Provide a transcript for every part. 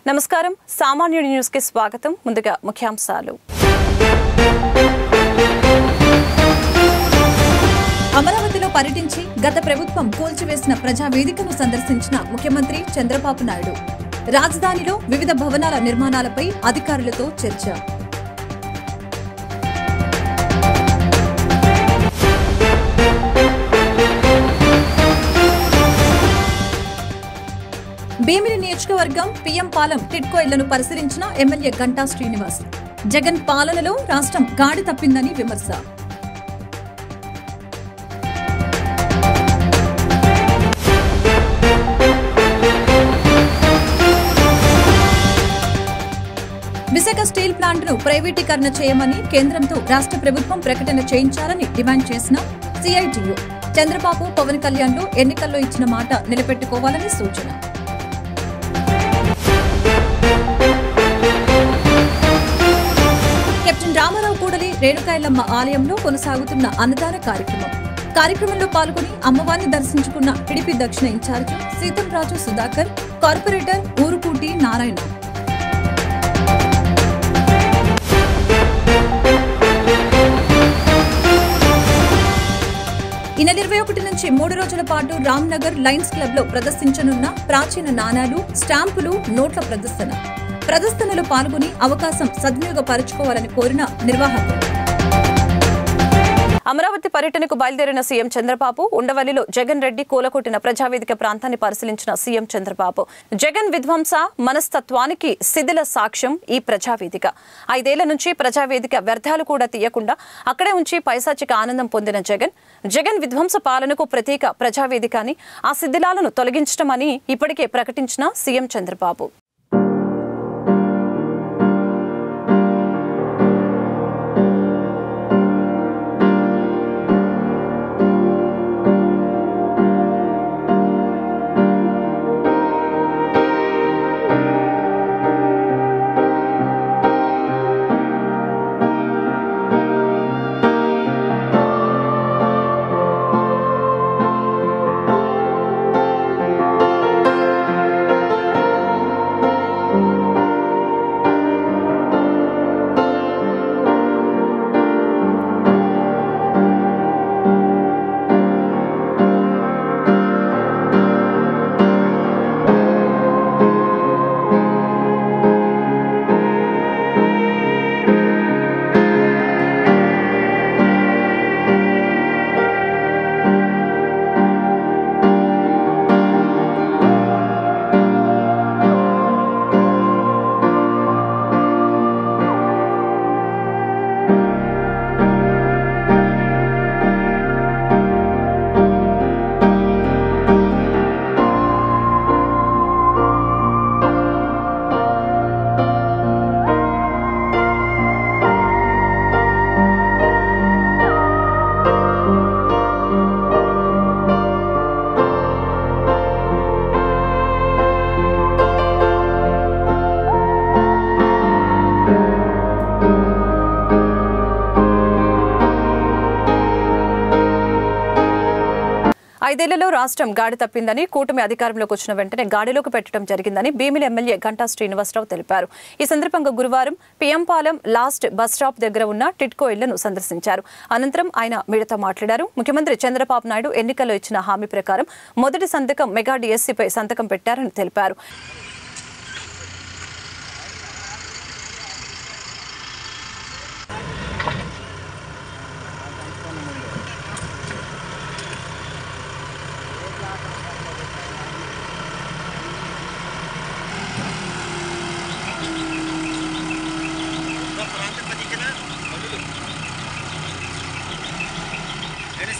నమస్కారం సామాన్య న్యూస్ కి స్వాగతం ముందుగా ముఖ్యాంశాలు అమరావతిలో పర్యటించి గత ప్రభుత్వం కూల్చివేసిన ప్రజా వేదికను సందర్శించిన ముఖ్యమంత్రి చంద్రబాబు నాయుడు రాజధానిలో వివిధ భవనాల నిర్మాణాలపై అధికారులతో చర్చ భీమిలి నియోజకవర్గం పీఎం పాలెం టిడ్కో ఇళ్లను పరిశీలించిన ఎమ్మెల్యే గంటా శ్రీనివాస్ జగన్ పాలనలో రాష్ట్రం గాడి తప్పిందని విమర్శ విశాఖ స్టీల్ ప్లాంట్ ను ప్రైవేటీకరణ చేయమని కేంద్రంతో రాష్ట్ర ప్రభుత్వం ప్రకటన చేయించాలని డిమాండ్ చేసిన సిఐటియు చంద్రబాబు పవన్ కళ్యాణ్ ఎన్నికల్లో ఇచ్చిన మాట నిలబెట్టుకోవాలని సూచన కెప్టెన్ రామారావు కూడలి రేణుకాయలమ్మ ఆలయంలో కొనసాగుతున్న అన్నదాన కార్యక్రమంలో పాల్గొని అమ్మవారిని దర్శించుకున్న టీడీపీ దక్షిణ ఇన్ఛార్జ్ సీతంరాజు సుధాకర్ కార్పొరేటర్ ఊరుకూటి నారాయణ ఈ నెల 21 నుంచి 3 రోజుల పాటు రామ్నగర్ లయన్స్ క్లబ్ లో ప్రదర్శించనున్న ప్రాచీన నాణాలు స్టాంపులు నోట్ల ప్రదర్శనలో పాల్గొని అవకాశం సద్వినియోగపరచుకోవాలని కోరిన నిర్వాహకులు అమరావతి పర్యటనకు బయలుదేరిన సీఎం చంద్రబాబు ఉండవల్లిలో జగన్ రెడ్డి కూలకొట్టిన ప్రజావేదిక ప్రాంతాన్ని పరిశీలించిన సీఎం చంద్రబాబు జగన్ విధ్వంస మనస్తత్వానికి శిథిల సాక్ష్యం ఈ ప్రజావేదిక 5 ఏళ్ల నుంచి ప్రజావేదిక వ్యర్థాలు కూడా తీయకుండా అక్కడే ఉంచి పైశాచిక ఆనందం పొందిన జగన్ విధ్వంస పాలనకు ప్రతీక ప్రజావేదిక అని ఆ శిథిలాలను తొలగించడమని ఇప్పటికే ప్రకటించిన సీఎం చంద్రబాబు ఐదేళ్లలో రాష్ట్రం గాడి తప్పిందని కూటమి అధికారంలోకి వచ్చిన వెంటనే గాడిలోకి పెట్టడం జరిగిందని భీమిలి ఎమ్మెల్యే గంటా శ్రీనివాసరావు తెలిపారు. ఈ సందర్భంగా గురువారం PM Palem last bus stop దగ్గర ఉన్న టిడ్కో ఇళ్లను సందర్శించారు. అనంతరం ఆయన మీడియాతో మాట్లాడారు. ముఖ్యమంత్రి చంద్రబాబు నాయుడు ఎన్నికల్లో ఇచ్చిన హామీ ప్రకారం మొదటి సంతకం మెగా డిఎస్సీపై సంతకం పెట్టారని తెలిపారు.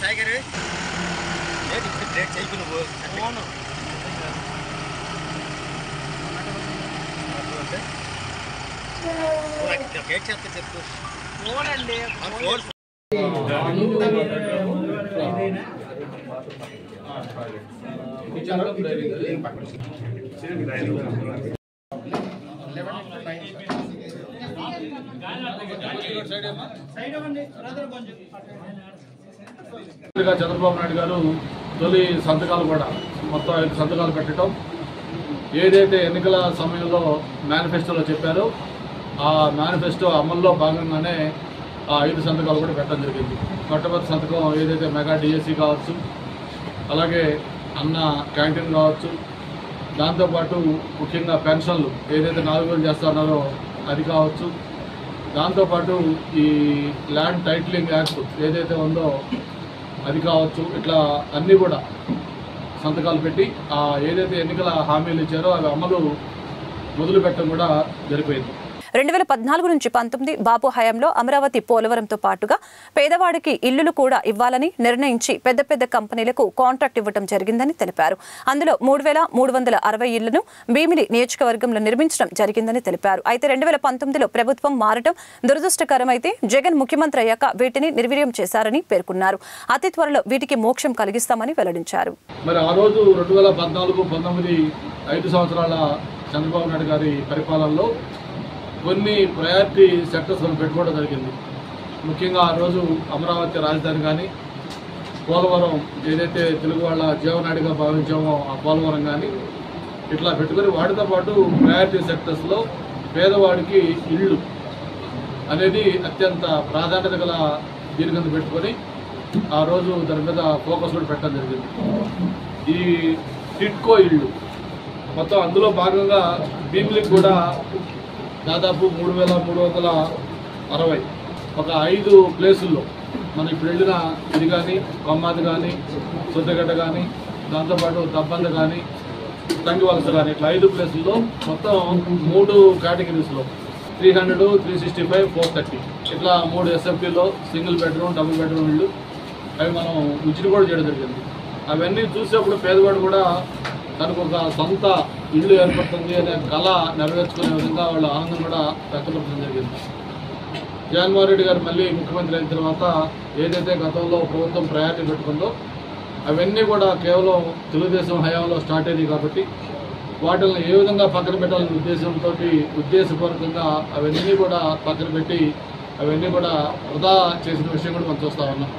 సాయిగారు నువ్వు చెప్తా చెప్పు చంద్రబాబు నాయుడు గారు తొలి సంతకాలు కూడా మొత్తం 5 సంతకాలు పెట్టడం, ఏదైతే ఎన్నికల సమయంలో మేనిఫెస్టోలో చెప్పారో ఆ మేనిఫెస్టో అమల్లో భాగంగానే ఆ 5 సంతకాలు కూడా పెట్టడం జరిగింది. మొట్టమొదటి సంతకం ఏదైతే మెగా డిఎస్సి కావచ్చు, అలాగే అన్న క్యాంటీన్ కావచ్చు, దాంతోపాటు ముఖ్యంగా పెన్షన్లు ఏదైతే 4,000 చేస్తున్నారో అది కావచ్చు, దాంతోపాటు ఈ ల్యాండ్ టైటిలింగ్ యాక్ట్ ఏదైతే ఉందో అది కావచ్చు, ఇట్లా అన్నీ కూడా సంతకాలు పెట్టి ఏదైతే ఎన్నికల హామీలు ఇచ్చారో అవి అమలు మొదలుపెట్టడం కూడా జరిపోయింది. 2014 నుంచి 19 బాపు హయాంలో అమరావతి పోలవరంతో పాటుగా పేదవాడికి ఇళ్లులు కూడా ఇవ్వాలని నిర్ణయించి పెద్ద పెద్ద కంపెనీలకు కాంట్రాక్ట్ ఇవ్వడం జరిగిందని తెలిపారు. అందులో 3,360 ఇళ్లను భీమిలి నియోజకవర్గంలో నిర్మించడం జరిగిందని తెలిపారు. అయితే 2019లో ప్రభుత్వం మారడం దురదృష్టకరమైతే జగన్ ముఖ్యమంత్రి అయ్యాక వీటిని నిర్వీర్యం చేశారని పేర్కొన్నారు. అతి త్వరలో వీటికి మోక్షం కలిగిస్తామని వెల్లడించారు. మరి ఆ రోజు 2014-19 5 సంవత్సరాల చంద్రబాబు నాయుడు గారి పరిపాలనలో కొన్ని ప్రయారిటీ సెక్టర్స్ మనం పెట్టుకోవడం జరిగింది. ముఖ్యంగా ఆ రోజు అమరావతి రాజధాని కానీ, పోలవరం ఏదైతే తెలుగు వాళ్ళ జీవనాడిగా భావించామో ఆ పోలవరం కానీ ఇట్లా పెట్టుకొని వాటితో పాటు ప్రయారిటీ సెక్టర్స్లో పేదవాడికి ఇళ్ళు అనేది అత్యంత ప్రాధాన్యత గల దీని కింద పెట్టుకొని ఆ రోజు దాని మీద ఫోకస్ కూడా పెట్టడం జరిగింది. ఈ టిట్కో ఇళ్ళు మొత్తం అందులో భాగంగా భీమిలికి కూడా దాదాపు 3,360 ఒక 5 ప్లేసుల్లో మనం ఇప్పుడు వెళ్ళిన ఇది కానీ, కొమ్మాది కానీ, సొద్దగడ్డ కానీ, దాంతోపాటు దబ్బంద కానీ, తంగివలస కానీ ఇట్లా 5 ప్లేసుల్లో మొత్తం 3 కేటగిరీస్లో 300, 365, 430 ఇట్లా 3 ఎస్ఎఫ్టీలో సింగిల్ బెడ్రూమ్, డబుల్ బెడ్రూమ్ ఇళ్ళు అవి మనం విజిట్ కూడా చేయడం జరిగింది. అవన్నీ చూసేప్పుడు పేదవాడు కూడా తనకు ఒక సొంత ఇల్లు ఏర్పడుతుంది అనే కళ నెరవేర్చుకునే విధంగా వాళ్ళ ఆనందం కూడా వ్యక్తపరచడం జరిగింది. జగన్మోహన్ రెడ్డి గారు మళ్ళీ ముఖ్యమంత్రి అయిన తర్వాత ఏదైతే గతంలో ప్రభుత్వం ప్రయారిటీ పెట్టుకుందో అవన్నీ కూడా కేవలం తెలుగుదేశం హయాంలో స్టార్ట్ అయ్యాయి కాబట్టి వాటిని ఏ విధంగా పక్కన పెట్టాలనే ఉద్దేశంతో ఉద్దేశపూర్వకంగా అవన్నీ కూడా పక్కన పెట్టి అవన్నీ కూడా వృధా చేసిన విషయం కూడా మనం చూస్తూ ఉన్నాం.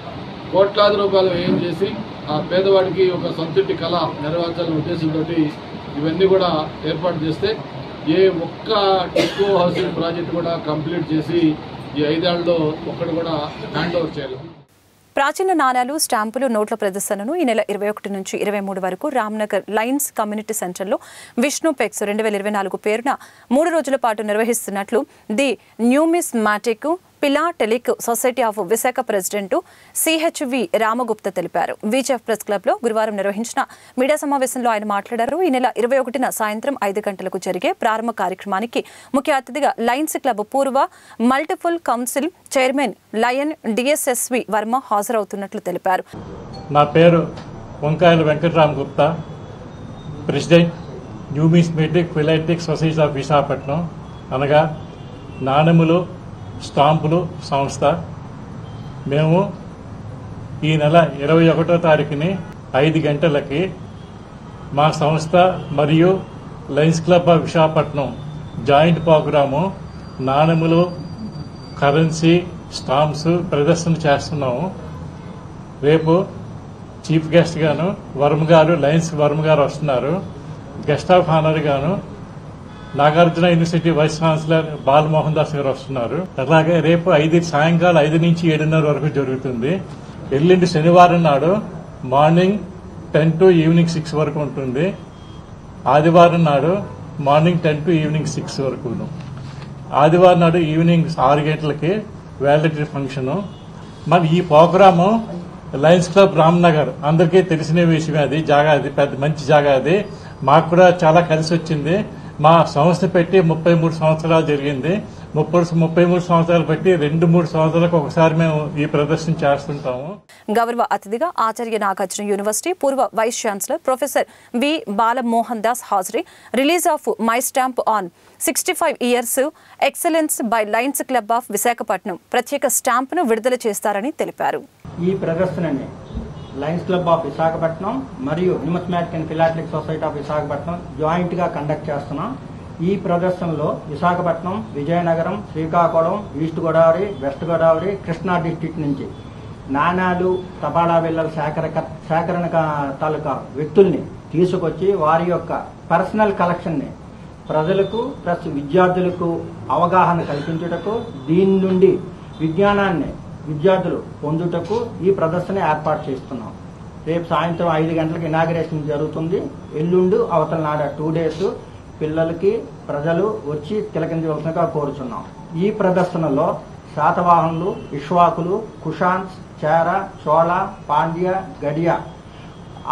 కోట్లాది రూపాయలు వ్యయం చేసి ఆ పేదవాడికి ఒక సొంతింటి కళ నెరవేర్చాలనే ఉద్దేశంతో ఇవన్నీ కూడా ఏర్పాటు చేస్తే ఏ ఒక్క టిట్కో హౌసింగ్ ప్రాజెక్టు కూడా కంప్లీట్ చేసి ఈ 5 ఏళ్లలో ఒక్కడు కూడా హ్యాండ్ ఓవర్ చేయాలి. ప్రాచీన నాణ్యాలు, స్టాంపులు, నోట్ల ప్రదర్శనను ఈ నెల 21 నుంచి 23 వరకు రామ్నగర్ లయన్స్ కమ్యూనిటీ సెంటర్లో విష్ణుపెక్స్ 2024 పేరున 3 రోజుల పాటు నిర్వహిస్తున్నట్లు the numismatic philatelic society of Visakha president CHV Ramagupta తెలిపారు. విజెఫ్ ప్రెస్ క్లబ్లో గురువారం నిర్వహించిన మీడియా సమావేశంలో ఆయన మాట్లాడారు. ఈ నెల 21న సాయంత్రం 5 గంటలకు జరిగే ప్రారంభ కార్యక్రమానికి ముఖ్య అతిథిగా లయన్స్ క్లబ్ పూర్వ multiple council chairman lion DSSV Varma హాజరవుతున్నట్లు తెలిపారు. నా పేరు Vankayala Venkataramagupta, president numismatic philatelic society of Visakhapatnam, అనగా నాణెములు స్టాంపులు సంస్థ. మేము ఈ నెల 21వ తారీఖుని 5 గంటలకి మా సంస్థ మరియు Lions Club of Visakhapatnam joint program నాణెములు, కరెన్సీ, స్టాంప్స్ ప్రదర్శన చేస్తున్నాము. రేపు చీఫ్ గెస్ట్ గాను వర్మ గారు, లయన్స్ వర్మ గారు వస్తున్నారు. గెస్ట్ ఆఫ్ ఆనర్ గాను Nagarjuna university vice chancellor Balamohan Das గారు వస్తున్నారు. అలాగే రేపు సాయంకాలం 5 నుంచి 7:30 వరకు జరుగుతుంది. ఎల్లుండి శనివారం నాడు మార్నింగ్ 10 to ఈవినింగ్ 6 వరకు ఉంటుంది. ఆదివారం నాడు మార్నింగ్ 10 to ఈవినింగ్ 6 వరకును. ఆదివారం నాడు ఈవినింగ్ 6 గంటలకి వ్యాలిడిటీ ఫంక్షన్. మరి ఈ ప్రోగ్రాము లయన్స్ క్లబ్ రామ్నగర్ అందరికీ తెలిసిన విషయమే. అది జాగా, అది పెద్ద మంచి జాగా. అది మాకు కూడా చాలా కలిసి వచ్చింది. మా సంస్థ పెట్టి 33 సంవత్సరాలు జరిగింది. 33 సంవత్సరాలు బట్టి 2-3 సంవత్సరాలకు ఒకసారి మేము ఈ ప్రదర్శన చేస్తుంటాము. గౌరవ అతిథిగా ఆచార్య నాగార్జున యూనివర్సిటీ పూర్వ vice chancellor professor V Balamohan Das హాజరీ. Release of my stamp on 65 years excellence by Lions Club of Visakhapatnam ప్రత్యేక స్టాంపును విడుదల చేస్తారని తెలిపారు. ఈ ప్రదర్శనని లయన్స్ క్లబ్ ఆఫ్ విశాఖపట్నం మరియు numismatic and philatelic society of Visakhapatnam joint గా కండక్ట్ చేస్తున్నాం. ఈ ప్రదర్శనలో Visakhapatnam, Vizianagaram, Srikakulam, east Godavari, west Godavari, Krishna district నుంచి నాణాలు, తపాలా బిళ్ళల సేకరణ తాలూకా వ్యక్తుల్ని తీసుకొచ్చి వారి యొక్క పర్సనల్ కలెక్షన్ని ప్రజలకు ప్లస్ విద్యార్థులకు అవగాహన కల్పించుటకు, దీని నుండి విజ్ఞానాన్ని విద్యార్థులు పొందుటకు ఈ ప్రదర్శన ఏర్పాటు చేస్తున్నాం. రేపు సాయంత్రం 5 గంటలకు ఇనాగ్రేషన్ జరుగుతుంది. ఎల్లుండు అవతల నాడ 2 days పిల్లలకి ప్రజలు వచ్చి తిలకించవలసినగా కోరుచున్నాం. ఈ ప్రదర్శనలో శాతవాహనులు, ఇక్ష్వాకులు, కుషాన్స్, చేర, చోళ, పాండ్య, గడియ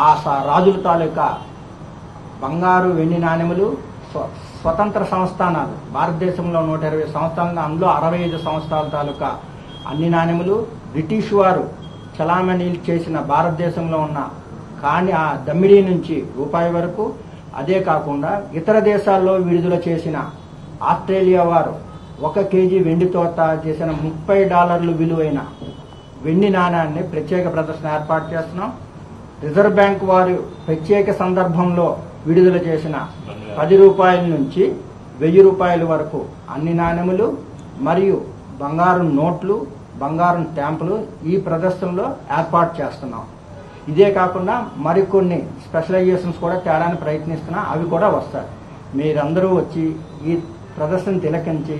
ఆ రాజుల తాలూకా బంగారు, వెండి నాణెములు, స్వతంత్ర సంస్థానాలు భారతదేశంలో 120 సంస్థానాలు, అందులో 65 సంస్థానాల తాలూకా అన్ని నాణెములు, బ్రిటిష్ వారు చలామణి చేసిన భారతదేశంలో ఉన్న కాని ఆ దమ్మిడీ నుంచి రూపాయి వరకు, అదే కాకుండా ఇతర దేశాల్లో విడుదల చేసిన ఆస్ట్రేలియా వారు 1 kg వెండితో తయారు చేసిన $30 విలువైన వెండి నాణ్యాన్ని ప్రత్యేక ప్రదర్శన ఏర్పాటు చేస్తున్నాం. రిజర్వ్ బ్యాంక్ వారు ప్రత్యేక సందర్భంలో విడుదల చేసిన ₹10 నుంచి ₹1000 వరకు అన్ని నాణెములు మరియు బంగారు నోట్లు, బంగారం స్టాంపులు ఈ ప్రదర్శనలో ఏర్పాటు చేస్తున్నాం. ఇదే కాకుండా మరికొన్ని స్పెషలైజేషన్స్ కూడా తేడానికి ప్రయత్నిస్తున్నాం. అవి కూడా వస్తాయి. మీరందరూ వచ్చి ఈ ప్రదర్శన తిలకించి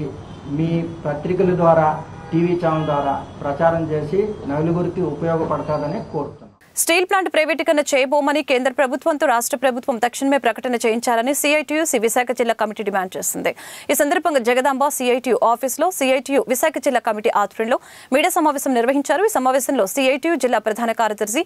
మీ పత్రికల ద్వారా, టీవీ ఛానల్ ద్వారా ప్రచారం చేసి నలుగురికి ఉపయోగపడతాదని కోరుతున్నాం. స్టీల్ ప్లాంట్ ప్రైవేటీకరణ చేయబోమని కేంద్ర ప్రభుత్వంతో రాష్ట్ర ప్రభుత్వం తక్షణమే ప్రకటన చేయించాలని సిఐటియు విశాఖ జిల్లా కమిటీ డిమాండ్ చేసింది. ఈ సందర్భంగా జగదాంబ సిఐటియు ఆఫీసులో సిఐటియు విశాఖ జిల్లా కమిటీ ఆధ్వర్యంలో మీడియా సమావేశం నిర్వహించారు. ఈ సమావేశంలో సిఐటియు జిల్లా ప్రధాన కార్యదర్శి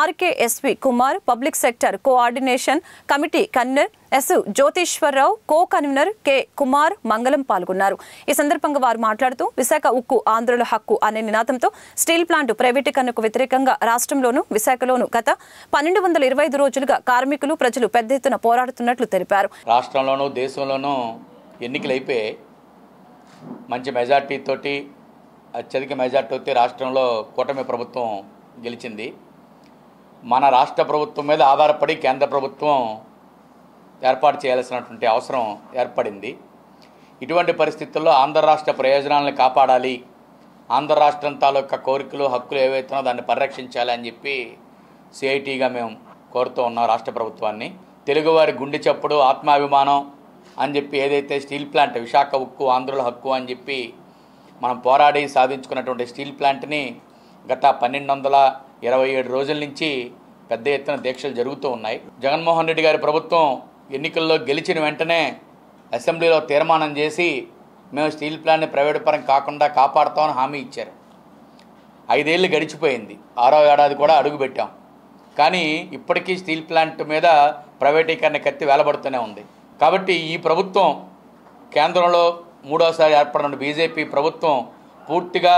RKSV Kumar, public sector coordination committee convener S Jyotishwararao, co convener K Kumar, Mangalam పాల్గొన్నారు. ఈ సందర్భంగా వారు మాట్లాడుతూ విశాఖ ఉక్కు ఆంధ్రుల హక్కు అనే నినాదంతో స్టీల్ ప్లాంట్ ప్రైవేటీకరణకు వ్యతిరేకంగా రాష్ట్రంలోనూ విశాఖలోనూ గత 1225 రోజులుగా కార్మికులు, ప్రజలు పెద్ద ఎత్తున పోరాడుతున్నట్లు తెలిపారు. రాష్ట్రంలోనూ దేశంలోనూ ఎన్నికలు అయిపోయి మంచి మెజార్టీతోటి, అత్యధిక మెజార్టీతో రాష్ట్రంలో కూటమి ప్రభుత్వం గెలిచింది. మన రాష్ట్ర ప్రభుత్వం మీద ఆధారపడి కేంద్ర ప్రభుత్వం ఏర్పాటు చేయాల్సినటువంటి అవసరం ఏర్పడింది. ఇటువంటి పరిస్థితుల్లో ఆంధ్ర రాష్ట్ర ప్రయోజనాలను కాపాడాలి, ఆంధ్ర రాష్ట్రం తాలూకా కోరికలు, హక్కులు ఏవైతున్నా దాన్ని పరిరక్షించాలి అని చెప్పి సిఐటిగా మేము కోరుతూ ఉన్నాం రాష్ట్ర ప్రభుత్వాన్ని. తెలుగువారి గుండె చప్పుడు, ఆత్మాభిమానం అని చెప్పి ఏదైతే స్టీల్ ప్లాంట్ విశాఖ ఉక్కు ఆంధ్రుల హక్కు అని చెప్పి మనం పోరాడి సాధించుకున్నటువంటి స్టీల్ ప్లాంట్ని గత 1227 రోజుల నుంచి పెద్ద ఎత్తున దీక్షలు జరుగుతూ ఉన్నాయి. జగన్మోహన్ రెడ్డి గారి ప్రభుత్వం ఎన్నికల్లో గెలిచిన వెంటనే అసెంబ్లీలో తీర్మానం చేసి మేము స్టీల్ ప్లాంట్ని ప్రైవేట్ పరం కాకుండా కాపాడుతామని హామీ ఇచ్చారు. 5 ఏళ్ళు గడిచిపోయింది, 6వ ఏడాది కూడా అడుగుపెట్టాం. కానీ ఇప్పటికీ స్టీల్ ప్లాంట్ మీద ప్రైవేటీకరణ కత్తి వేలబడుతూనే ఉంది. కాబట్టి ఈ ప్రభుత్వం కేంద్రంలో 3వసారి ఏర్పడిన బీజేపీ ప్రభుత్వం పూర్తిగా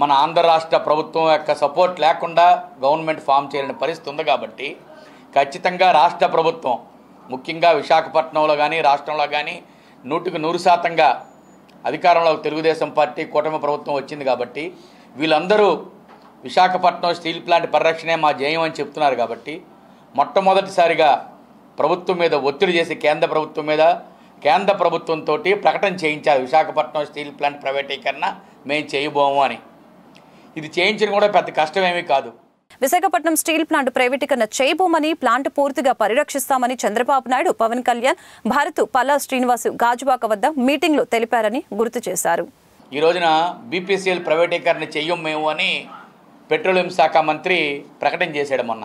మన ఆంధ్ర రాష్ట్ర ప్రభుత్వం యొక్క సపోర్ట్ లేకుండా గవర్నమెంట్ ఫామ్ చేయలేని పరిస్థితి ఉంది. కాబట్టి ఖచ్చితంగా రాష్ట్ర ప్రభుత్వం, ముఖ్యంగా విశాఖపట్నంలో కానీ రాష్ట్రంలో కానీ 100% అధికారంలో తెలుగుదేశం పార్టీ కూటమి ప్రభుత్వం వచ్చింది. కాబట్టి వీళ్ళందరూ విశాఖపట్నం స్టీల్ ప్లాంట్ పరిరక్షణే మా ధ్యేయం అని చెప్తున్నారు. కాబట్టి మొట్టమొదటిసారిగా ప్రభుత్వం మీద ఒత్తిడి చేసి కేంద్ర ప్రభుత్వం మీద, కేంద్ర ప్రభుత్వంతో ప్రకటన చేయించారు విశాఖపట్నం స్టీల్ ప్లాంట్ ప్రైవేటీకరణ మేము చేయబోము అని. ఇది చేయించడం కూడా పెద్ద కష్టమేమీ కాదు. విశాఖపట్నం స్టీల్ ప్లాంట్ ప్రైవేటీకరణ చేయబోమని, ప్లాంట్ పూర్తిగా పరిరక్షిస్తామని చంద్రబాబు నాయుడు, పవన్ కళ్యాణ్, భారత్ పల్లా శ్రీనివాసు గాజువాక వద్ద మీటింగ్లో తెలిపారని గుర్తు చేశారు. ఈ రోజున బీపీసీఎల్ ప్రైవేటీకరణ చెయ్యం మేము అని పెట్రోలియం శాఖ మంత్రి ప్రకటన చేశాడు మొన్న.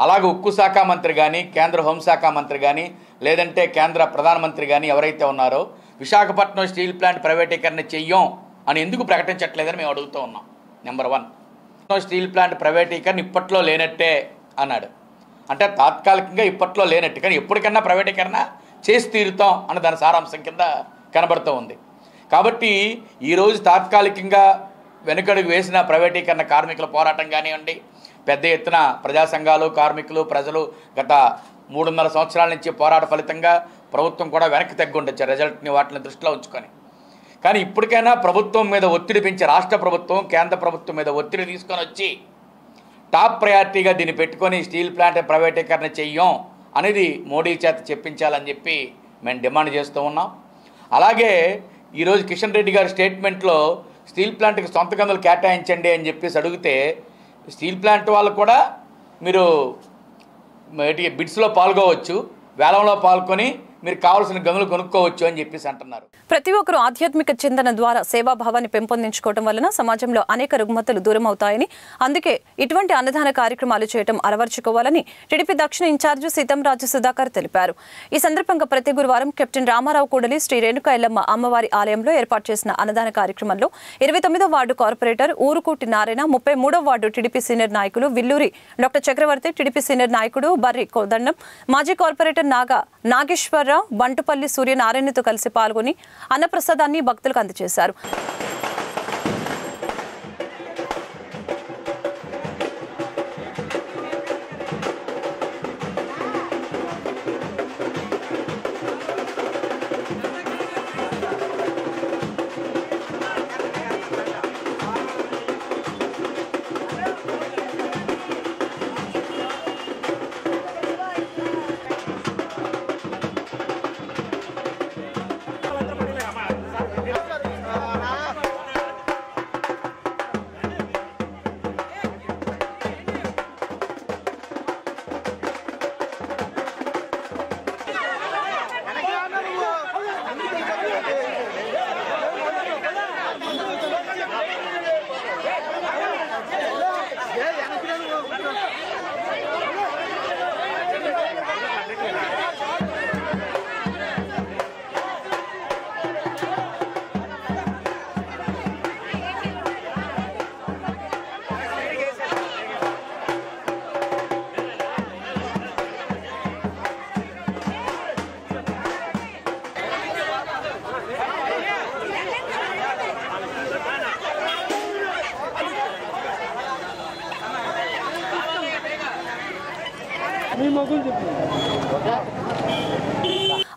అలాగే ఉక్కు శాఖ మంత్రి కానీ, కేంద్ర హోంశాఖ మంత్రి కానీ, లేదంటే కేంద్ర ప్రధానమంత్రి కానీ ఎవరైతే ఉన్నారో విశాఖపట్నం స్టీల్ ప్లాంట్ ప్రైవేటీకరణ చెయ్యం అని ఎందుకు ప్రకటించట్లేదని మేము అడుగుతూ ఉన్నాం. నెంబర్ 1, స్టీల్ ప్లాంట్ ప్రైవేటీకరణ ఇప్పట్లో లేనట్టే అన్నాడు. అంటే తాత్కాలికంగా ఇప్పట్లో లేనట్టు, కానీ ఎప్పటికన్నా ప్రైవేటీకరణ చేసి తీరుతాం అన్న దాని సారాంశం కింద కనబడుతూ ఉంది. కాబట్టి ఈరోజు తాత్కాలికంగా వెనుకడుగు వేసిన ప్రైవేటీకరణ కార్మికుల పోరాటం కానివ్వండి, పెద్ద ఎత్తున ప్రజా సంఘాలు, కార్మికులు, ప్రజలు గత 3.5 సంవత్సరాల నుంచి పోరాట ఫలితంగా ప్రభుత్వం కూడా వెనక్కి తగ్గి ఉండొచ్చు రిజల్ట్ని, వాటిని దృష్టిలో ఉంచుకొని. కానీ ఇప్పటికైనా ప్రభుత్వం మీద ఒత్తిడి పెంచి, రాష్ట్ర ప్రభుత్వం కేంద్ర ప్రభుత్వం మీద ఒత్తిడి తీసుకొని వచ్చి టాప్ ప్రయారిటీగా దీన్ని పెట్టుకొని స్టీల్ ప్లాంట్ ప్రైవేటీకరణ చెయ్యం అనేది మోడీ చేత చెప్పించాలని చెప్పి మేము డిమాండ్ చేస్తూ ఉన్నాం. అలాగే ఈరోజు కిషన్ రెడ్డి గారి స్టేట్మెంట్లో స్టీల్ ప్లాంట్కి సొంత గనులు కేటాయించండి అని చెప్పేసి అడిగితే, స్టీల్ ప్లాంట్ వాళ్ళు కూడా మీరు బిడ్స్లో పాల్గొవచ్చు, వేలంలో పాల్గొని మీరు కావాల్సిన గనులు కొనుక్కోవచ్చు అని చెప్పేసి అంటున్నారు. ప్రతి ఒక్కరూ ఆధ్యాత్మిక చింతన ద్వారా సేవాభావాన్ని పెంపొందించుకోవడం వలన సమాజంలో అనేక రుగ్మతలు దూరం అవుతాయని, అందుకే ఇటువంటి అన్నదాన కార్యక్రమాలు చేయడం అలవర్చుకోవాలని టీడీపీ దక్షిణ ఇన్ఛార్జి సీతంరాజు సుధాకర్ తెలిపారు. ఈ సందర్భంగా ప్రతి గురువారం కెప్టెన్ రామారావు కూడలి శ్రీ రేణుకా ఎల్లమ్మ అమ్మవారి ఆలయంలో ఏర్పాటు చేసిన అన్నదాన కార్యక్రమంలో 29వ వార్డు కార్పొరేటర్ ఊరుకోటి నారాయణ, 33వ వార్డు టీడీపీ సీనియర్ నాయకులు Villuri doctor Chakravarthi, TDP senior నాయకుడు బర్రి కోదండం, మాజీ కార్పొరేటర్ నాగేశ్వరరావు, బంటుపల్లి సూర్యనారాయణతో కలిసి పాల్గొని అన్నప్రసాదాన్ని భక్తులకు అందజేశారు.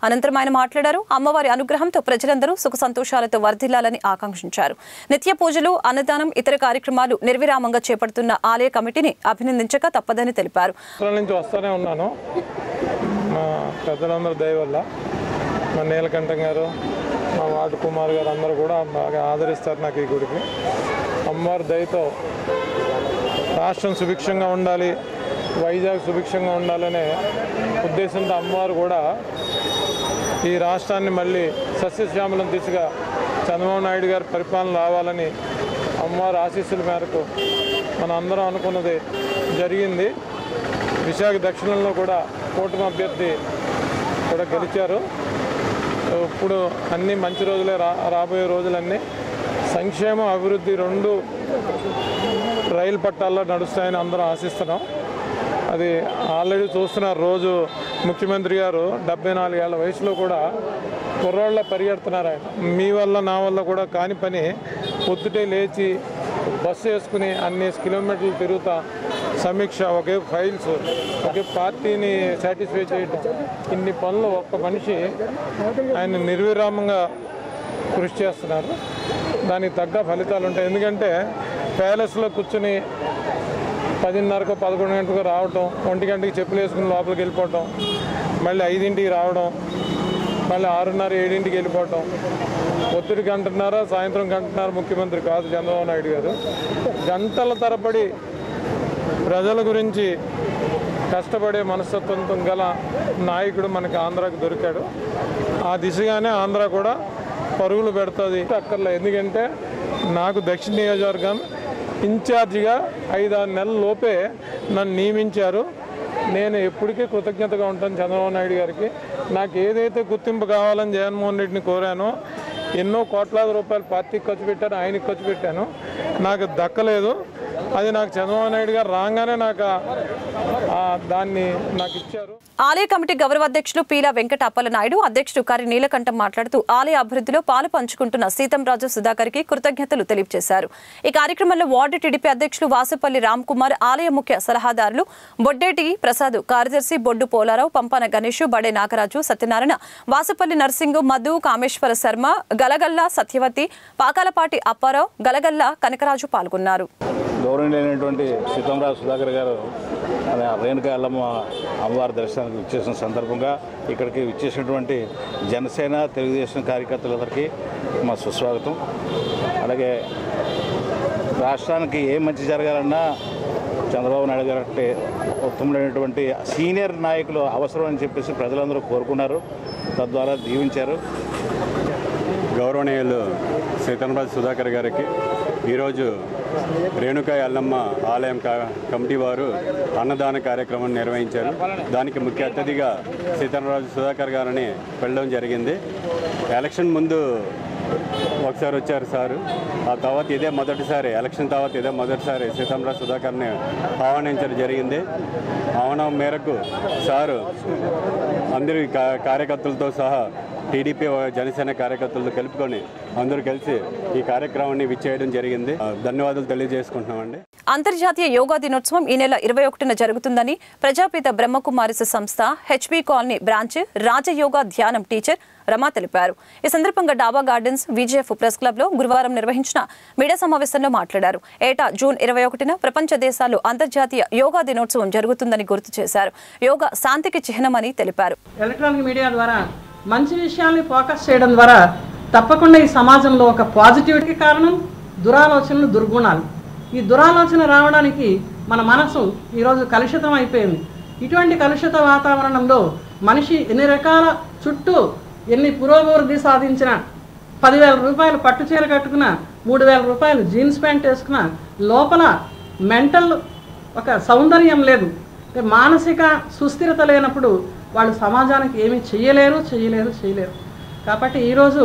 అనంతరం ఆయన మాట్లాడారు. అమ్మవారి అనుగ్రహంతో ప్రజలందరూ సుఖ సంతోషాలతో వర్ధిల్లాలని ఆకాంక్షించారు. నిత్య పూజలు, అన్నదానం, ఇతర కార్యక్రమాలు నిర్విరామంగా చేపడుతున్న ఆలయ కమిటీని అభినందించక తప్పదని తెలిపారు. వస్తూనే ఉన్నాను, మా పెద్దలందరూ దయ వల్ల, మా నీలకంఠం గారు, మా వార్డు కుమార్ గారు అందరూ కూడా బాగా ఆదరిస్తారు నాకు ఈ గుడికి. అమ్మవారి దయతో రాష్ట్రం సుభిక్షంగా ఉండాలి, వైజాగ్ సుభిక్షంగా ఉండాలనే ఉద్దేశంతో అమ్మవారు కూడా ఈ రాష్ట్రాన్ని మళ్ళీ సస్యశ్యామలం దిశగా చంద్రబాబు నాయుడు గారి పరిపాలన రావాలని అమ్మవారి ఆశీస్సుల మేరకు మన అందరం అనుకున్నది జరిగింది. విశాఖ దక్షిణంలో కూడా కూటమి అభ్యర్థి కూడా గెలిచారు. ఇప్పుడు అన్నీ మంచి రోజులే, రాబోయే రోజులన్నీ సంక్షేమం, అభివృద్ధి రెండు రైలు పట్టాల్లో నడుస్తాయని అందరం ఆశిస్తున్నాం. అది ఆల్రెడీ చూస్తున్నారు. రోజు ముఖ్యమంత్రి గారు 74 ఏళ్ల వయసులో కూడా కుర్రాళ్ళ పరిగెడుతున్నారు. ఆయన మీ వల్ల నా వల్ల కూడా కాని పని పొద్దుటే లేచి బస్సు వేసుకుని అన్ని కిలోమీటర్లు తిరుగుతా సమీక్ష, ఒకే ఫైల్స్, ఒకే పార్టీని సాటిస్ఫై చేయటం, ఇన్ని పనులు ఒక్క మనిషి ఆయన నిర్విరామంగా కృషి చేస్తున్నారు. దానికి తగ్గ ఫలితాలు ఉంటాయి. ఎందుకంటే ప్యాలెస్లో కూర్చుని 10:30కో 11 గంటలకు రావటం, 1 గంటకి చెప్పులు వేసుకుని లోపలికి వెళ్ళిపోవటం, మళ్ళీ 5ంటికి రావడం, మళ్ళీ 6:30, 7ంటికి వెళ్ళిపోవటం, ఒత్తిడి గంటన్నర, సాయంత్రం గంటన్నర ముఖ్యమంత్రి కాదు చంద్రబాబు నాయుడు గారు. గంటల తరబడి ప్రజల గురించి కష్టపడే మనస్తత్వంతో గల నాయకుడు మనకి ఆంధ్రాకి దొరికాడు. ఆ దిశగానే ఆంధ్ర కూడా పరుగులు పెడుతుంది అక్కర్లే. ఎందుకంటే నాకు దక్షిణ నియోజకవర్గం ఇన్ఛార్జిగా 5-6 నెలల లోపే నన్ను నియమించారు. నేను ఎప్పటికీ కృతజ్ఞతగా ఉంటాను చంద్రబాబు నాయుడు గారికి. నాకు ఏదైతే గుర్తింపు కావాలని జగన్మోహన్ రెడ్డిని కోరానో, ఎన్నో కోట్లాది రూపాయలు పార్టీకి ఖర్చు పెట్టాను, ఆయనకి ఖర్చు పెట్టాను, నాకు దక్కలేదు. అది నాకు చంద్రబాబు నాయుడు గారు రాగానే నాకు దాన్ని నాకు ఇచ్చారు. ఆలయ కమిటీ గౌరవ అధ్యక్షులు పీలా వెంకట అప్పలనాయుడు, అధ్యక్షుడు కరి నీలకంఠం మాట్లాడుతూ ఆలయ అభివృద్ధిలో పాలు పంచుకుంటున్న సీతంరాజు సుధాకర్ కి కృతజ్ఞతలు తెలియజేశారు. ఈ కార్యక్రమంలో వార్డు టీడీపీ అధ్యక్షులు వాసుపల్లి రామ్ కుమార్, ఆలయ ముఖ్య సలహాదారులు బొడ్డేటి ప్రసాద్, కార్యదర్శి బొడ్డు పోలారావు, పంపాన గణేష్, బడే నాగరాజు, సత్యనారాయణ, వాసుపల్లి నర్సింగు, మధు, కామేశ్వర శర్మ, గలగల్ల సత్యవతి, పాకాలపాటి అప్పారావు, గలగల్ల కనకరాజు పాల్గొన్నారు. గౌరవనీయులైనటువంటి సీతంరాజు సుధాకర్ గారు రేణుకా ఎల్లమ్మ అమ్మవారి దర్శనానికి విచ్చేసిన సందర్భంగా ఇక్కడికి విచ్చేసినటువంటి జనసేన, తెలుగుదేశం కార్యకర్తలందరికీ మా సుస్వాగతం. అలాగే రాష్ట్రానికి ఏ మంచి జరగాలన్నా చంద్రబాబు నాయుడు గారు అంటే ఉత్తమమైనటువంటి సీనియర్ నాయకులు అవసరం అని చెప్పేసి ప్రజలందరూ కోరుకున్నారు, తద్వారా దీవించారు. గౌరవనీయులు సీతంరాజు సుధాకర్ గారికి ఈరోజు రేణుకా ఎల్లమ్మ ఆలయం కమిటీ వారు అన్నదాన కార్యక్రమం నిర్వహించారు. దానికి ముఖ్య అతిథిగా సీతంరాజు సుధాకర్ గారిని వెళ్ళడం జరిగింది. ఎలక్షన్ ముందు ఒకసారి వచ్చారు సారు, ఆ తర్వాత ఇదే మొదటిసారి ఎలక్షన్ తర్వాత ఇదే మొదటిసారి సీతంరాజు సుధాకర్ని ఆహ్వానించడం జరిగింది. ఆహ్వానం మేరకు సారు అందరి కార్యకర్తలతో సహా టీడీపీ జనసేన కార్యకర్తలతో కలుపుకొని అందరూ కలిసి ఈ కార్యక్రమాన్ని విచ్చేయడం జరిగింది. ధన్యవాదాలు తెలియజేసుకుంటున్నామండి. అంతర్జాతీయ యోగా దినోత్సవం ఈ నెల 21న జరుగుతుందని ప్రజాపిత బ్రహ్మకుమారిస్ సంస్థ హెచ్పీ కాలనీ బ్రాంచ్ రాజయోగా ధ్యానం టీచర్ రమా తెలిపారు. ఈ సందర్భంగా డాబా గార్డెన్స్ విజేఎఫ్ ప్రెస్ క్లబ్ లో గురువారం నిర్వహించిన మీడియా సమావేశంలో మాట్లాడారు. ఏటా జూన్ 21న ప్రపంచ దేశాలు అంతర్జాతీయ యోగా దినోత్సవం జరుగుతుందని గుర్తు చేశారు. యోగా శాంతికి చిహ్నమని తెలిపారు. ఎలక్ట్రానిక్ మీడియా ద్వారా మంచి విషయాల్ని ఫోకస్ చేయడం ద్వారా తప్పకుండా ఈ సమాజంలో ఒక పాజిటివిటీకి కారణం దురాలోచనలు, దుర్గుణాలు. ఈ దురాలోచన రావడానికి మన మనసు ఈరోజు కలుషితం అయిపోయింది. ఇటువంటి కలుషిత వాతావరణంలో మనిషి ఎన్ని రకాల చుట్టూ ఎన్ని పురోభివృద్ధి సాధించిన 10,000 రూపాయలు పట్టు చీర కట్టుకున్న, 3,000 రూపాయలు జీన్స్ ప్యాంట్ వేసుకున్న లోపల మెంటల్ ఒక సౌందర్యం లేదు, మానసిక సుస్థిరత లేనప్పుడు వాళ్ళు సమాజానికి ఏమీ చేయలేరు. కాబట్టి ఈరోజు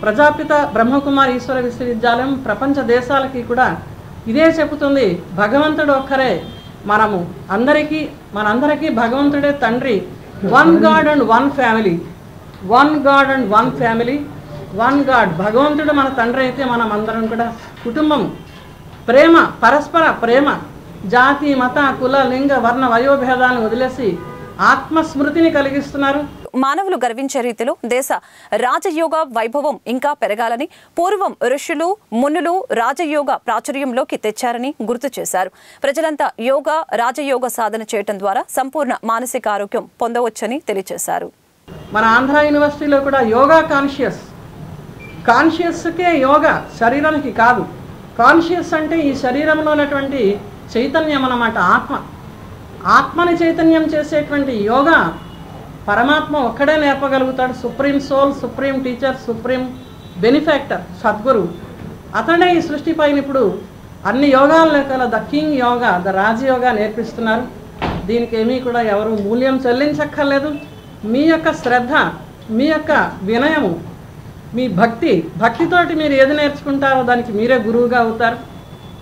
ప్రజాపిత బ్రహ్మకుమారి ఈశ్వర విశ్వవిద్యాలయం ప్రపంచ దేశాలకి కూడా ఇదే చెబుతుంది, భగవంతుడు ఒక్కరే, మనందరికీ భగవంతుడే తండ్రి. One God and one family, one God. భగవంతుడు మన తండ్రి అయితే మనం అందరం కూడా కుటుంబం, ప్రేమ, పరస్పర ప్రేమ, జాతి, మత, కుల, లింగ, వర్ణ, వయోభేదాలను వదిలేసి ఆత్మస్మృతిని కలిగిస్తున్నారు. మానవులు గర్వించే రీతిలో దేశ రాజయోగ వైభవం ఇంకా పెరగాలని, పూర్వం ఋషులు మునులు రాజయోగ ప్రాచుర్యంలోకి తెచ్చారని గుర్తు చేశారు. ప్రజలంతా యోగా, రాజయోగ సాధన చేయటం ద్వారా సంపూర్ణ మానసిక ఆరోగ్యం పొందవచ్చని తెలియజేశారు. మన ఆంధ్ర యూనివర్సిటీలో కూడా యోగా కాన్షియస్కే యోగా, శరీరానికి కాదు. కాన్షియస్ అంటే ఈ శరీరంలో ఉన్నటువంటి చైతన్యం అన్నమాట, ఆత్మని చైతన్యం చేసేటువంటి యోగా పరమాత్మ ఒక్కడే నేర్పగలుగుతాడు. Supreme soul, supreme teacher, supreme benefactor Sadguru అతడే ఈ సృష్టిపైన ఇప్పుడు అన్ని యోగాల లెక్కల the king yoga, the Rajyoga నేర్పిస్తున్నారు. దీనికి ఏమీ కూడా ఎవరు మూల్యం చెల్లించక్కర్లేదు. మీ యొక్క శ్రద్ధ, మీ యొక్క వినయము, మీ భక్తితోటి మీరు ఏది నేర్చుకుంటారో దానికి మీరే గురువుగా అవుతారు.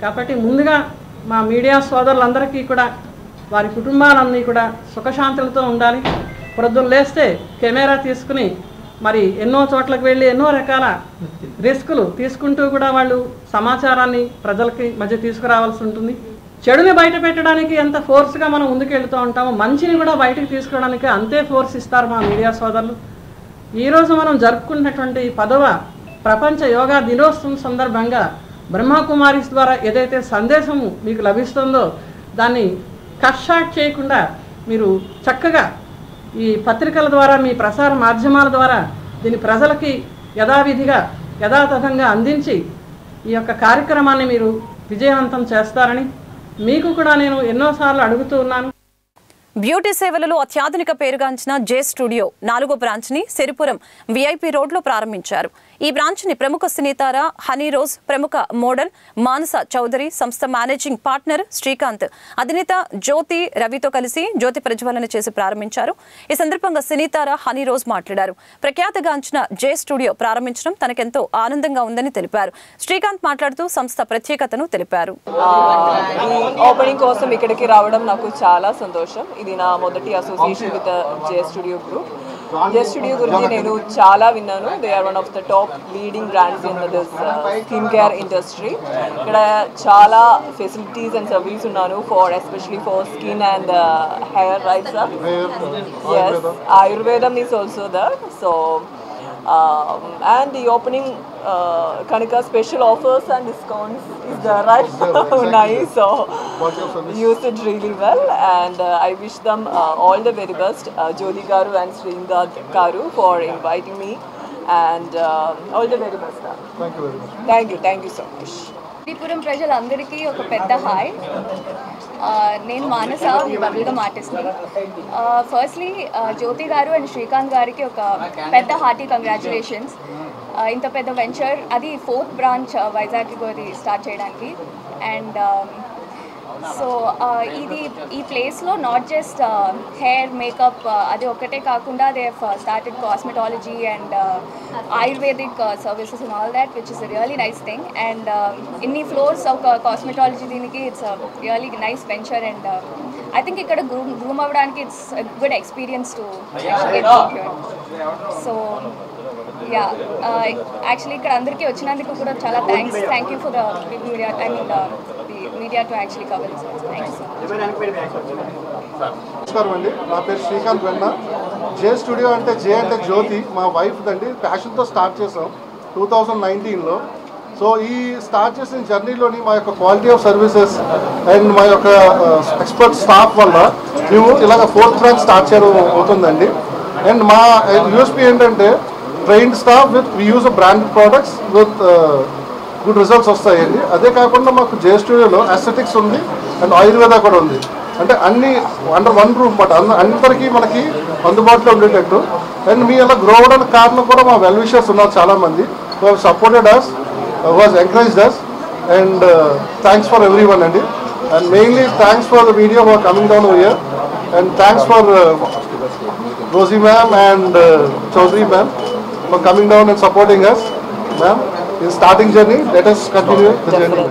కాబట్టి ముందుగా మా మీడియా సోదరులందరికీ కూడా వారి కుటుంబాలన్నీ కూడా సుఖశాంతులతో ఉండాలి. ప్రొద్దున లేస్తే కెమెరా తీసుకుని మరి ఎన్నో చోట్లకు వెళ్ళి ఎన్నో రకాల రిస్కులు తీసుకుంటూ కూడా వాళ్ళు సమాచారాన్ని ప్రజలకి మధ్య తీసుకురావాల్సి ఉంటుంది. చెడుని బయట పెట్టడానికి ఎంత ఫోర్స్గా మనం ముందుకెళ్తూ ఉంటామో మంచిని కూడా బయటకు తీసుకురావడానికి అంతే ఫోర్స్ ఇస్తారు మా మీడియా సోదరులు. ఈరోజు మనం జరుపుకున్నటువంటి 10వ ప్రపంచ యోగా దినోత్సవం సందర్భంగా బ్రహ్మకుమారిస్ ద్వారా ఏదైతే సందేశము మీకు లభిస్తుందో దాన్ని కట్ షాట్ చేయకుండా మీరు చక్కగా ఈ పత్రికల ద్వారా, మీ ప్రసార మాధ్యమాల ద్వారా దీన్ని ప్రజలకి యథాతథంగా అందించి ఈ యొక్క కార్యక్రమాన్ని మీరు విజయవంతం చేస్తారని మీకు కూడా నేను ఎన్నోసార్లు అడుగుతూ ఉన్నాను. బ్యూటీ సేవలలో అత్యాధునిక పేరుగాంచిన జే స్టూడియో 4వ బ్రాంచ్ ని సిరిపురం విఐపి రోడ్ లో ప్రారంభించారు. ఈ బ్రాంచ్ ని ప్రముఖ సినీతార హనీ రోజ్, ప్రముఖ మోడల్ మానస చౌదరి, సంస్థ మేనేజింగ్ పార్ట్నర్ శ్రీకాంత్, అధినేత జ్యోతి రవితో కలిసి జ్యోతి ప్రజ్వలన చేసి ప్రారంభించారు. ఈ సందర్భంగా సినీతార హనీ రోజ్ మాట్లాడారు. ప్రఖ్యాతగాంచిన జే స్టూడియో ప్రారంభించడం తనకెంతో ఆనందంగా ఉందని తెలిపారు. శ్రీకాంత్ మాట్లాడుతూ సంస్థ ప్రత్యేకతను తెలిపారు. ఓపెనింగ్ కోసం ఇక్కడికి రావడం నాకు చాలా సంతోషం. ఇది నా మొదటి association with J studio group. J studio గురించి నేను చాలా విన్నాను. They are one of the top leading brands in this skin care industry. ఇక్కడ చాలా ఫెసిలిటీస్ అండ్ సర్వీస్ ఉన్నాను for especially for skin and hair rights. Yes, ఆయుర్వేదం is also there. So and the opening Kanika special offers and discounts is there, right? Nice. So use it really well, and I wish them all the very best, Jyoti Garu and Sringath Garu, for inviting me, and all the very best. Thank you very much. Thank you so much. Sripuram ప్రజలందరికీ ఒక పెద్ద hi. నేను మానస, బబుల్గా మాటిస్తున్నాను. Firstly జ్యోతి గారు and Srikanth గారికి ఒక పెద్ద hearty congratulations. ఇంత పెద్ద వెంచర్, అది 4th బ్రాంచ్ వైజాగ్కి అది స్టార్ట్ చేయడానికి. అండ్ సో ఇది ఈ ప్లేస్లో నాట్ జస్ట్ హెయిర్ మేకప్ అది ఒక్కటే కాకుండా they have started cosmetology and ayurvedic services and all that, which is really nice thing. And ఇన్ని ఫ్లోర్స్ ఒక కాస్మెటాలజీ దీనికి it's really nice venture. And I think ఇక్కడ గ్రూమ్ అవ్వడానికి it's good experience to get here. So yeah, actually ఇక్కడ అందరికీ వచ్చినందుకు కూడా చాలా thank you for the media, I mean the media to actually cover this. Thank you so much. నమస్కారం అండి, నా పేరు శ్రీకాంత్ వెన్న. జే స్టూడియో అంటే జే అంటే జ్యోతి, మా వైఫ్ దండి. ప్యాషన్తో స్టార్ట్ చేసాం 2019లో. సో ఈ స్టార్ట్ చేసిన జర్నీలోని మా యొక్క క్వాలిటీ ఆఫ్ సర్వీసెస్ అండ్ మా యొక్క ఎక్స్పర్ట్ స్టాఫ్ వల్ల మేము ఇలాగ 4th బ్రాంచ్ స్టార్ట్ చేయడం అవుతుందండి. అండ్ మా యూఎస్పీ ఏంటంటే trained staff with we use branded products with good results వస్తాయండి. అదే కాకుండా మాకు జే స్టూడియోలో అస్థెటిక్స్ ఉంది అండ్ ఆయుర్వేద కూడా ఉంది. అంటే అన్ని అండర్ వన్ రూమ్ బట్ అందరికీ మనకి అందుబాటులో ఉండేటట్టు. అండ్ మీ అలా గ్రో అవడానికి కారణం కూడా మా వెల్ విషర్స్ ఉన్నారు చాలామంది, who have supported us, who has encouraged us. And thanks for everyone అండి. And mainly thanks for the media for coming down over here. And thanks for Rosie ma'am and Chaudhary ma'am for coming down and supporting us. Ma'am, in starting journey, let us continue the journey.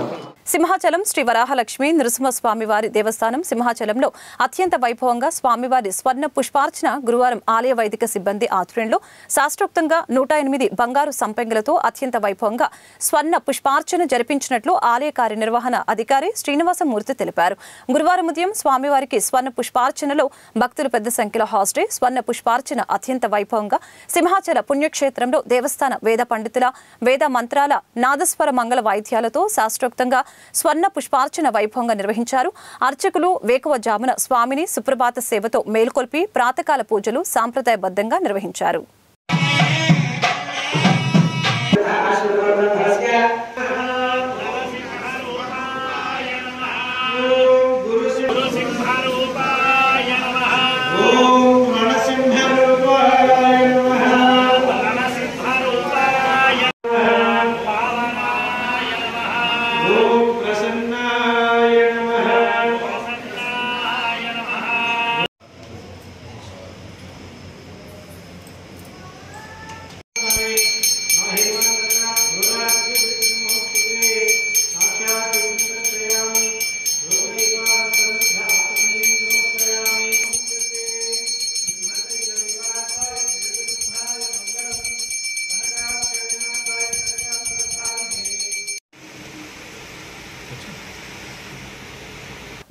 Simhachalam Sri Varahalakshmi Nrusimhaswamy వారి దేవస్థానం సింహాచలంలో అత్యంత వైభవంగా స్వామివారి స్వర్ణ పుష్పార్చన గురువారం ఆలయ వైదిక సిబ్బంది ఆధ్వర్యంలో శాస్త్రోక్తంగా 108 బంగారు సంపెంగలతో అత్యంత వైభవంగా స్వర్ణ పుష్పార్చన జరిపించినట్లు ఆలయ కార్యనిర్వహణ అధికారి శ్రీనివాసమూర్తి తెలిపారు. గురువారం ఉదయం స్వామివారికి స్వర్ణ పుష్పార్చనలో భక్తులు పెద్ద సంఖ్యలో హాజరై స్వర్ణ పుష్పార్చన అత్యంత వైభవంగా సింహాచల పుణ్యక్షేత్రంలో దేవస్థాన వేద పండితుల వేద మంత్రాల నాదస్వర మంగళ వాయిద్యాలతో శాస్త్రోక్తంగా స్వర్ణ పుష్పార్చన వైభవంగా నిర్వహించారు. అర్చకులు వేకువజామున స్వామిని సుప్రభాత సేవతో మేల్కొల్పి ప్రాతకాల పూజలు సాంప్రదాయబద్ధంగా నిర్వహించారు.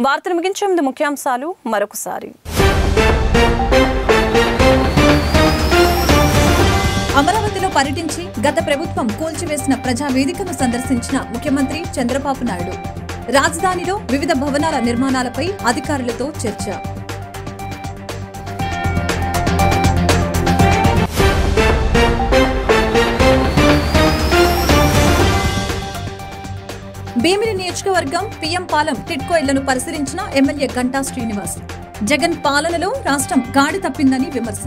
వార్తలు ముగించే ముందు ముఖ్యాంశాలు మరొకసారి. అమరావతిలో పర్యటించి గత ప్రభుత్వం కూల్చివేసిన ప్రజావేదికను సందర్శించిన ముఖ్యమంత్రి చంద్రబాబు నాయుడు. రాజధానిలో వివిధ భవనాల నిర్మాణాలపై అధికారులతో చర్చ. భీమిలి నియోజకవర్గం పిఎం పాలెం టిడ్కో ఇళ్లను పరిశీలించిన ఎమ్మెల్యే గంటా శ్రీనివాస్. జగన్ పాలనలో రాష్ట్రం గాడి తప్పిందని విమర్శ.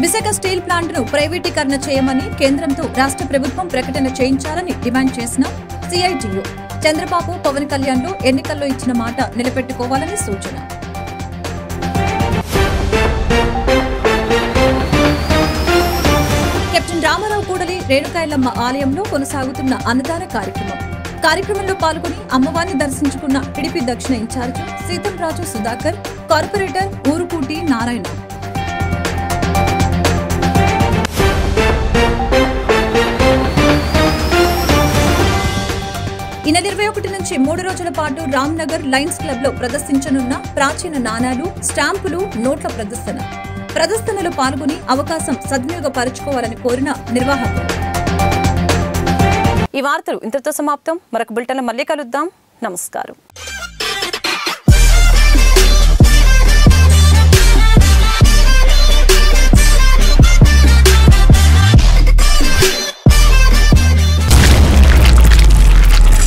విశాఖ స్టీల్ ప్లాంట్ ను ప్రైవేటీకరణ చేయమని కేంద్రంతో రాష్ట్ర ప్రభుత్వం ప్రకటన చేయించాలని డిమాండ్ చేసిన సిఐటియు. చంద్రబాబు పవన్ కళ్యాణ్ ఎన్నికల్లో ఇచ్చిన మాట నిలబెట్టుకోవాలని సూచన. కెప్టెన్ రామారావు కూడలి రేణుకాయలమ్మ ఆలయంలో కొనసాగుతున్న అన్నదాన కార్యక్రమంలో పాల్గొని అమ్మవారిని దర్శించుకున్న టీడీపీ దక్షిణ ఇన్ఛార్జి సీతంరాజు సుధాకర్, కార్పొరేటర్ ఊరుకూటి నారాయణ. ఈ నెల 21 నుంచి 3 రోజుల పాటు రామ్నగర్ లయన్స్ క్లబ్ లో ప్రదర్శించనున్న ప్రాచీన నాణాలు, స్టాంపులు, నోట్ల ప్రదర్శనలో పాల్గొని అవకాశం సద్వినియోగపరచుకోవాలని కోరిన నిర్వాహకులు. ఈ వార్తలు ఇంతటితో సమాప్తం. మరొక బులెటిన్లో మళ్ళీ కలుద్దాం. నమస్కారం.